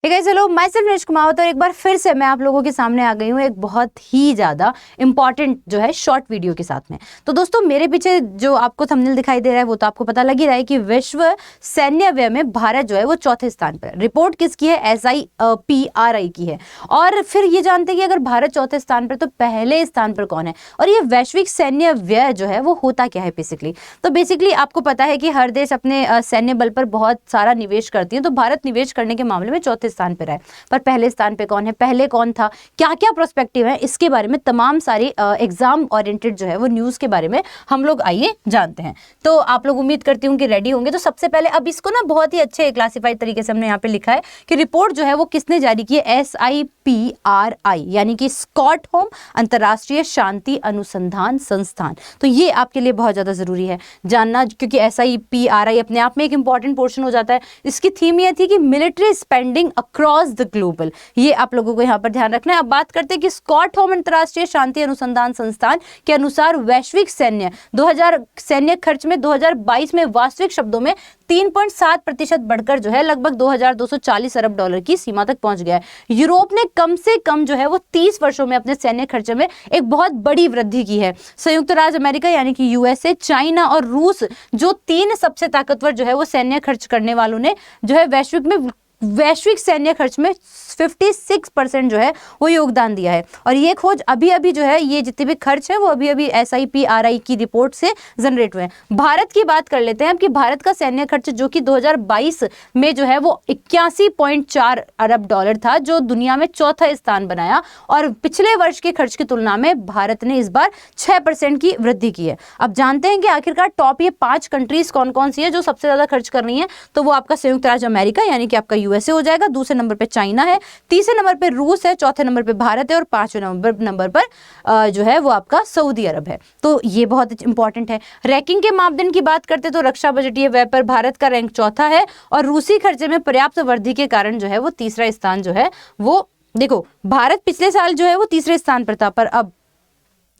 चलो मैं सिर्फ नीरज कुमावत और एक बार फिर से मैं आप लोगों के सामने आ गई हूँ एक बहुत ही ज़्यादा इंपॉर्टेंट जो है शॉर्ट वीडियो के साथ में। तो दोस्तों मेरे पीछे जो आपको थंबनेल दिखाई दे रहा है वो तो आपको पता लग ही रहा है कि विश्व सैन्य व्यय में भारत जो है वो चौथे स्थान पर है। रिपोर्ट किसकी है? SIPRI की है। और फिर ये जानते हैं कि अगर भारत चौथे स्थान पर तो पहले स्थान पर कौन है, और ये वैश्विक सैन्य व्यय जो है वो होता क्या है बेसिकली। तो बेसिकली आपको पता है कि हर देश अपने सैन्य बल पर बहुत सारा निवेश करती है, तो भारत निवेश करने के मामले में चौथे स्थान पर है। पर पहले स्थान पे कौन है, पहले कौन था, क्या क्या प्रोस्पेक्टिव है, इसके बारे में तमाम सारी एग्जाम ओरिएंटेड जो है वो न्यूज़ के बारे में हम लोग आइए जानते हैं। तो आप लोग उम्मीद करती हूँ कि रेडी होंगे। तो सबसे पहले अब इसको ना बहुत ही अच्छे क्लासिफाइड तरीके से हमने यहाँ पे लिखा है कि रिपोर्ट जो है वो किसने जारी की है? SIPRI यानी कि स्टॉकहोम अंतर्राष्ट्रीय शांति अनुसंधान संस्थान। तो ये आपके लिए बहुत ज़्यादा ज़रूरी है जानना, क्योंकि SIPRI अपने आप में एक इंपॉर्टेंट पोर्शन हो जाता है। इसकी थीम ये थी कि military spending across the global, ये आप लोगों को यहाँ पर ध्यान रखना है। अब बात करते हैं कि स्टॉकहोम अंतर्राष्ट्रीय शांति अनुसंधान संस्थान के अनुसार वैश्विक सैन्य खर्च में 2022 में वास्तविक शब्दों में 3.7% बढ़कर जो है लगभग 2240 अरब डॉलर की सीमा तक पहुंच गया है। यूरोप ने कम से कम जो है वो 30 वर्षों में अपने सैन्य खर्चे में एक बहुत बड़ी वृद्धि की है। संयुक्त राज्य अमेरिका यानी कि USA, चाइना और रूस जो 3 सबसे ताकतवर जो है वो सैन्य खर्च करने वालों ने जो है वैश्विक सैन्य खर्च में 56% जो है वो योगदान दिया है। और ये खोज अभी जो है, ये जितने भी खर्च है वो अभी SIPRI की रिपोर्ट से जनरेट हुए हैं। भारत की बात कर लेते हैं अब कि भारत का सैन्य खर्च जो कि 2022 में जो है वो 81.4 अरब डॉलर था, जो दुनिया में चौथा स्थान बनाया। और पिछले वर्ष के खर्च की तुलना में भारत ने इस बार 6% की वृद्धि की है। अब जानते हैं कि आखिरकार टॉप ये 5 कंट्रीज कौन कौन सी है जो सबसे ज्यादा खर्च कर रही है। तो वो आपका संयुक्त राज्य अमेरिका यानी कि आपका USA हो जाएगा, दूसरे नंबर पे चाइना है, तीसरे नंबर पे रूस है, चौथे नंबर पे भारत है और पांचवें नंबर पर जो है वो आपका सऊदी अरब है। तो ये बहुत इंपॉर्टेंट है। रैंकिंग के मापदंड की बात करते तो रक्षा बजटीय व्यय पर भारत का रैंक चौथा है और रूसी खर्चे में पर्याप्त वृद्धि के कारण जो है वो तीसरा स्थान जो है वो, देखो भारत पिछले साल जो है वो तीसरे स्थान पर था, पर अब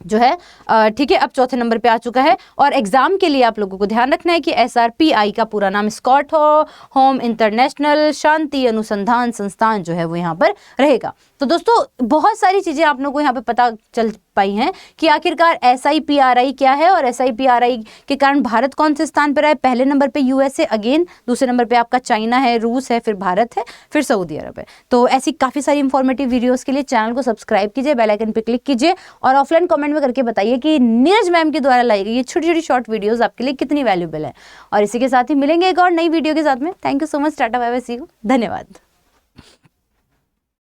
जो है ठीक है अब चौथे नंबर पे आ चुका है। और एग्जाम के लिए आप लोगों को ध्यान रखना है कि SRPI का पूरा नाम स्टॉकहोम इंटरनेशनल शांति अनुसंधान संस्थान जो है वो यहाँ पर रहेगा। तो दोस्तों बहुत सारी चीजें आप लोगों को यहाँ पे पता चल पाई हैं कि आखिरकार SIPRI क्या है और SIPRI के कारण भारत कौन से स्थान पर है। पहले नंबर पे USA अगेन, दूसरे नंबर पे आपका चाइना है, रूस है, फिर भारत है, फिर सऊदी अरब है। तो ऐसी काफी सारी इंफॉर्मेटिव वीडियोस के लिए चैनल को सब्सक्राइब कीजिए, बेल आइकन पे क्लिक कीजिए और ऑफलाइन कमेंट में करके बताइए कि नीरज मैम के द्वारा लाई गई ये छोटी छोटी शॉर्ट वीडियोस आपके लिए कितनी वैल्यूएबल है। और इसी के साथ ही मिलेंगे एक और नई वीडियो के साथ में। Thank you so much, tata bye bye, see you, धन्यवाद।